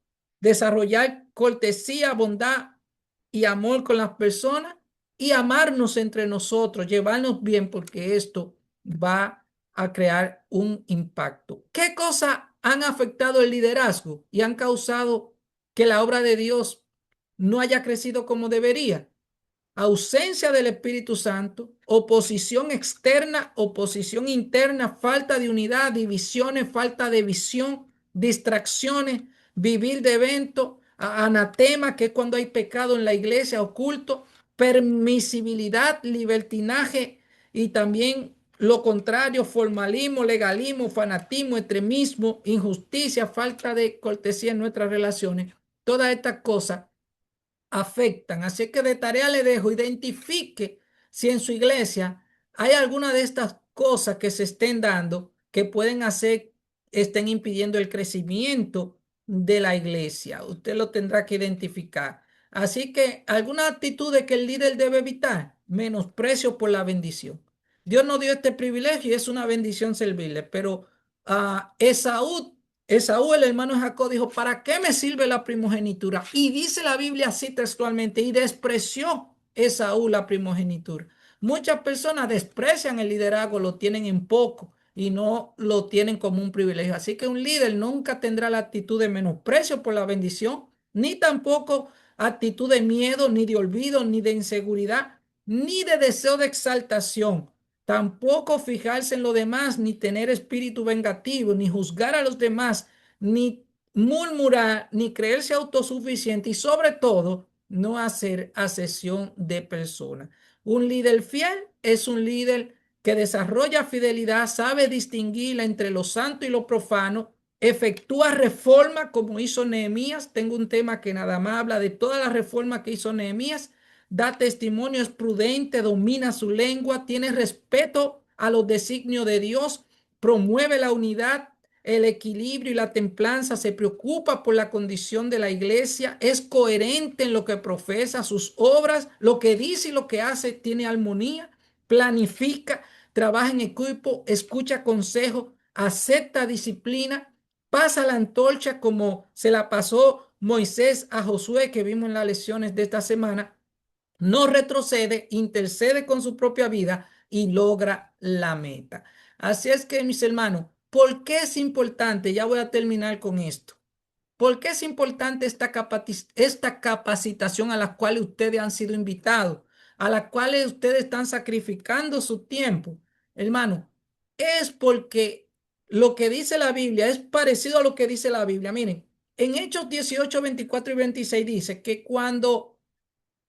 desarrollar cortesía, bondad y amor con las personas, y amarnos entre nosotros, llevarnos bien, porque esto va a crear un impacto. ¿Qué cosas han afectado el liderazgo y han causado que la obra de Dios no haya crecido como debería? ausencia del Espíritu Santo, oposición externa, oposición interna, falta de unidad, divisiones, falta de visión, distracciones, vivir de evento, anatema, que es cuando hay pecado en la iglesia, oculto, permisibilidad, libertinaje y también lo contrario, formalismo, legalismo, fanatismo, extremismo, injusticia, falta de cortesía en nuestras relaciones. Todas estas cosas afectan. Así que de tarea le dejo, identifique si en su iglesia hay alguna de estas cosas que se estén dando que pueden hacer, estén impidiendo el crecimiento de la iglesia. Usted lo tendrá que identificar. Así que alguna actitud que el líder debe evitar, menosprecio por la bendición. Dios nos dio este privilegio y es una bendición servirle, pero Esaú, el hermano de Jacob, dijo, ¿para qué me sirve la primogenitura? Y dice la Biblia así textualmente, y despreció Esaú la primogenitura. Muchas personas desprecian el liderazgo, lo tienen en poco y no lo tienen como un privilegio. Así que un líder nunca tendrá la actitud de menosprecio por la bendición, ni tampoco actitud de miedo, ni de olvido, ni de inseguridad, ni de deseo de exaltación. Tampoco fijarse en lo demás, ni tener espíritu vengativo, ni juzgar a los demás, ni murmurar, ni creerse autosuficiente y sobre todo no hacer asesión de personas. Un líder fiel es un líder que desarrolla fidelidad, sabe distinguir entre lo santo y lo profano, efectúa reforma como hizo Nehemías. Tengo un tema que nada más habla de todas las reformas que hizo Nehemías. Da testimonio, es prudente, domina su lengua, tiene respeto a los designios de Dios, promueve la unidad, el equilibrio y la templanza, se preocupa por la condición de la iglesia, es coherente en lo que profesa, sus obras, lo que dice y lo que hace tiene armonía, planifica, trabaja en equipo, escucha consejos, acepta disciplina, pasa la antorcha como se la pasó Moisés a Josué, que vimos en las lecciones de esta semana, no retrocede, intercede con su propia vida y logra la meta. Así es que, mis hermanos, ¿por qué es importante? Ya voy a terminar con esto. ¿Por qué es importante esta capacitación a la cual ustedes han sido invitados, a la cual ustedes están sacrificando su tiempo? Hermano, es porque lo que dice la Biblia es parecido a lo que dice la Biblia. Miren, en Hechos 18, 24 y 26 dice que cuando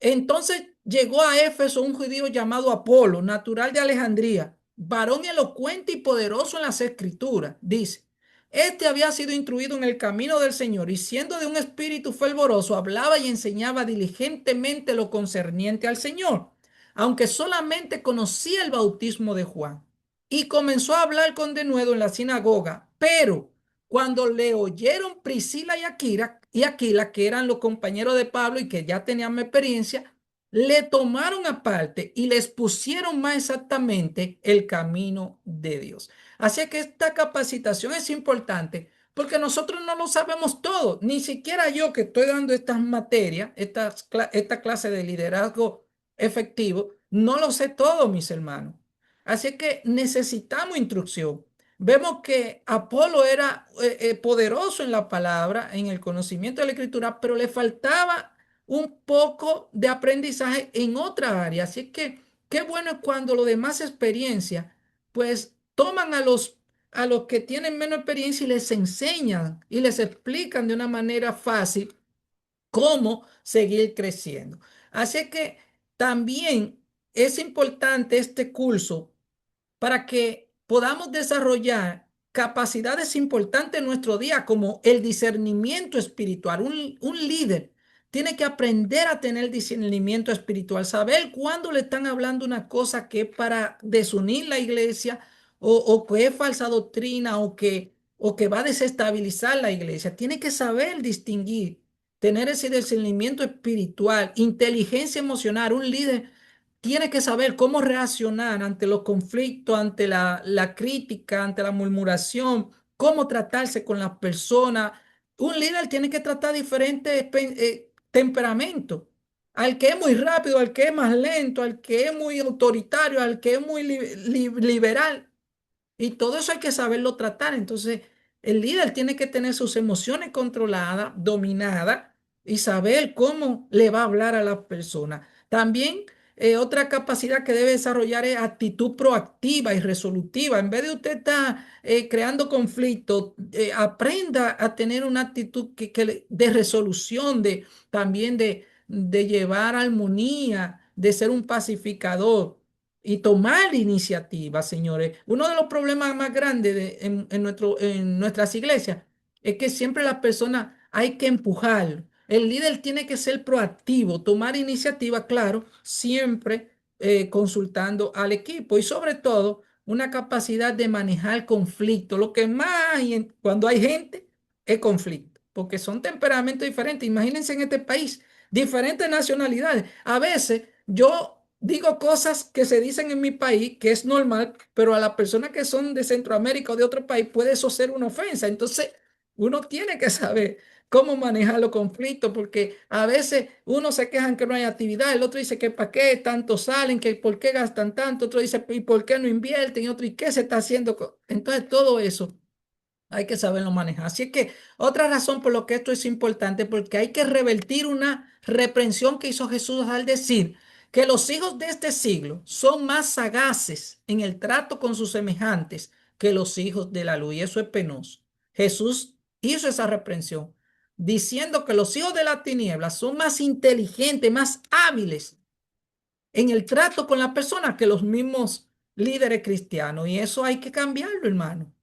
entonces llegó a Éfeso un judío llamado Apolo, natural de Alejandría, varón elocuente y poderoso en las escrituras. Dice, este había sido instruido en el camino del Señor y siendo de un espíritu fervoroso, hablaba y enseñaba diligentemente lo concerniente al Señor, aunque solamente conocía el bautismo de Juan. Y comenzó a hablar con denuedo en la sinagoga, pero cuando le oyeron Priscila y Aquila, que eran los compañeros de Pablo y que ya tenían experiencia, le tomaron aparte y les pusieron más exactamente el camino de Dios. Así que esta capacitación es importante porque nosotros no lo sabemos todo, ni siquiera yo que estoy dando estas materias, esta clase de liderazgo efectivo, no lo sé todo, mis hermanos. Así que necesitamos instrucción. Vemos que Apolo era poderoso en la palabra, en el conocimiento de la escritura, pero le faltaba un poco de aprendizaje en otra área. Así que qué bueno es cuando los demás experiencia, pues toman a los que tienen menos experiencia y les enseñan y les explican de una manera fácil cómo seguir creciendo. Así que también es importante este curso para que podamos desarrollar capacidades importantes en nuestro día, como el discernimiento espiritual. Un líder tiene que aprender a tener discernimiento espiritual, saber cuándo le están hablando una cosa que es para desunir la iglesia o que es falsa doctrina o que va a desestabilizar la iglesia. Tiene que saber distinguir, tener ese discernimiento espiritual, inteligencia emocional. Un líder tiene que saber cómo reaccionar ante los conflictos, ante la crítica, ante la murmuración, cómo tratarse con las personas. Un líder tiene que tratar diferentes temperamentos. Al que es muy rápido, al que es más lento, al que es muy autoritario, al que es muy liberal. Y todo eso hay que saberlo tratar. Entonces, el líder tiene que tener sus emociones controladas, dominadas y saber cómo le va a hablar a las personas. También otra capacidad que debe desarrollar es actitud proactiva y resolutiva. En vez de usted estar creando conflictos, aprenda a tener una actitud de resolución, también de llevar armonía, de ser un pacificador y tomar iniciativa, señores. Uno de los problemas más grandes en nuestras iglesias es que siempre las personas hay que empujar. El líder tiene que ser proactivo, tomar iniciativa, claro, siempre consultando al equipo y sobre todo una capacidad de manejar conflicto. Lo que más hay cuando hay gente es conflicto, porque son temperamentos diferentes. Imagínense en este país, diferentes nacionalidades. A veces yo digo cosas que se dicen en mi país, que es normal, pero a las personas que son de Centroamérica o de otro país puede eso ser una ofensa. Entonces, uno tiene que saber cómo manejar los conflictos, porque a veces uno se quejan que no hay actividad, el otro dice que para qué tanto salen, que por qué gastan tanto, otro dice y por qué no invierten, y otro y qué se está haciendo. Entonces, todo eso hay que saberlo manejar. Así es que otra razón por lo que esto es importante, porque hay que revertir una reprensión que hizo Jesús al decir que los hijos de este siglo son más sagaces en el trato con sus semejantes que los hijos de la luz. Y eso es penoso. Jesús hizo esa reprensión diciendo que los hijos de la tiniebla son más inteligentes, más hábiles en el trato con la persona que los mismos líderes cristianos. Y eso hay que cambiarlo, hermano.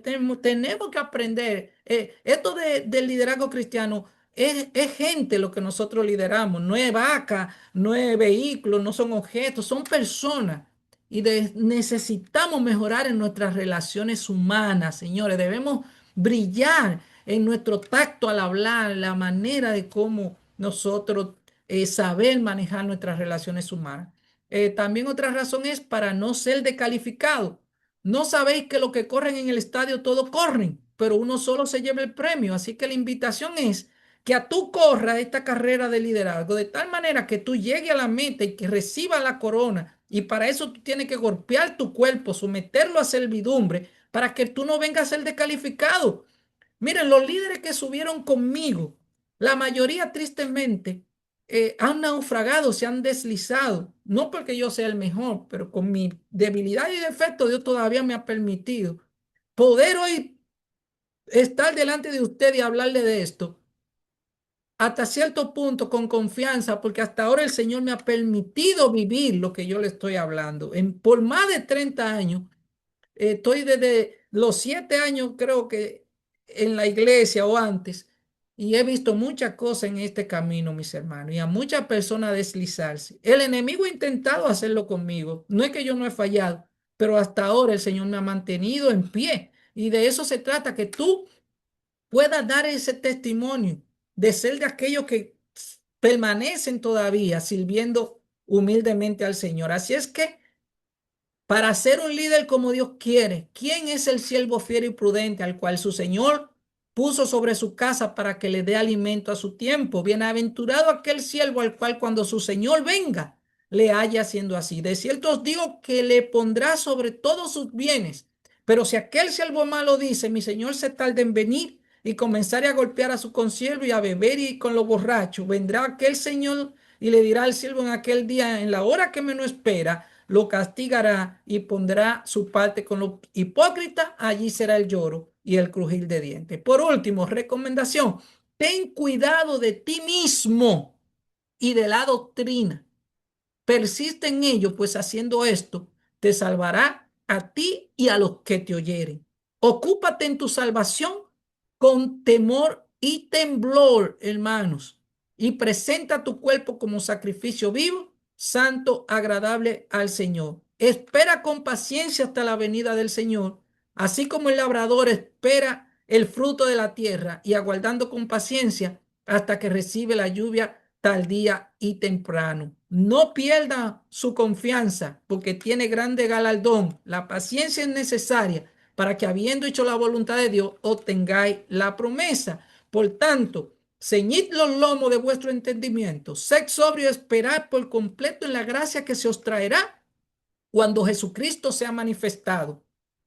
Tenemos que aprender. Esto del liderazgo cristiano es gente lo que nosotros lideramos. No es vaca, no es vehículo, no son objetos, son personas. Y necesitamos mejorar en nuestras relaciones humanas, señores. Debemos brillar en nuestro tacto al hablar, la manera de cómo nosotros saber manejar nuestras relaciones humanas. También otra razón es para no ser descalificado. No sabéis que los que corren en el estadio todos corren, pero uno solo se lleva el premio. Así que la invitación es que a tú corras esta carrera de liderazgo de tal manera que tú llegues a la meta y que recibas la corona. Y para eso tú tienes que golpear tu cuerpo, someterlo a servidumbre, para que tú no vengas a ser descalificado. Miren, los líderes que subieron conmigo, la mayoría tristemente han naufragado, se han deslizado. No porque yo sea el mejor, pero con mi debilidad y defecto, Dios todavía me ha permitido poder hoy estar delante de usted y hablarle de esto hasta cierto punto con confianza, porque hasta ahora el Señor me ha permitido vivir lo que yo le estoy hablando. Por más de 30 años estoy desde los 7 años, creo que en la iglesia o antes, y he visto muchas cosas en este camino, mis hermanos, y a muchas personas deslizarse. El enemigo ha intentado hacerlo conmigo. No es que yo no he fallado, pero hasta ahora el Señor me ha mantenido en pie. Y de eso se trata, que tú puedas dar ese testimonio de ser de aquellos que permanecen todavía sirviendo humildemente al Señor. Así es que para ser un líder como Dios quiere, ¿quién es el siervo fiel y prudente al cual su Señor puso sobre su casa para que le dé alimento a su tiempo? Bienaventurado aquel siervo al cual cuando su Señor venga le haya haciendo así. De cierto os digo que le pondrá sobre todos sus bienes. Pero si aquel siervo malo dice, mi Señor se tarda en venir y comenzaré a golpear a su consiervo y a beber y con los borrachos, vendrá aquel Señor y le dirá al siervo en aquel día, en la hora que menos espera, lo castigará y pondrá su parte con los hipócritas, allí será el lloro y el crujir de dientes. Por último, recomendación, ten cuidado de ti mismo y de la doctrina. Persiste en ello, pues haciendo esto te salvará a ti y a los que te oyeren. Ocúpate en tu salvación con temor y temblor, hermanos, y presenta tu cuerpo como sacrificio vivo, santo, agradable al Señor. Espera con paciencia hasta la venida del Señor, así como el labrador espera el fruto de la tierra y aguardando con paciencia hasta que recibe la lluvia tardía y temprano. No pierda su confianza porque tiene grande galardón. La paciencia es necesaria para que habiendo hecho la voluntad de Dios obtengáis la promesa. Por tanto, ceñid los lomos de vuestro entendimiento, sed sobrio, esperad por completo en la gracia que se os traerá cuando Jesucristo sea manifestado.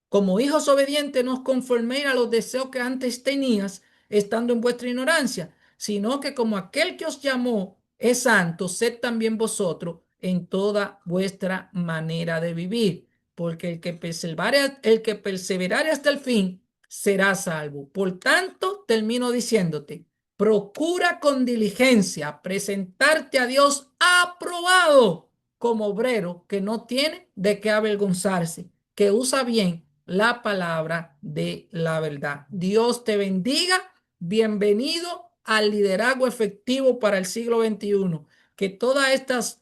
Como hijos obedientes, no os conforméis a los deseos que antes tenías, estando en vuestra ignorancia, sino que como aquel que os llamó es santo, sed también vosotros en toda vuestra manera de vivir, porque el que perseverare hasta el fin será salvo. Por tanto, termino diciéndote, procura con diligencia presentarte a Dios aprobado como obrero que no tiene de qué avergonzarse, que usa bien la palabra de la verdad. Dios te bendiga. Bienvenido al liderazgo efectivo para el siglo XXI. Que todas estas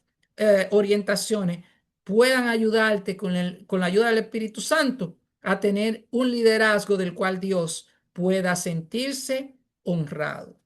orientaciones puedan ayudarte con la ayuda del Espíritu Santo a tener un liderazgo del cual Dios pueda sentirse honrado.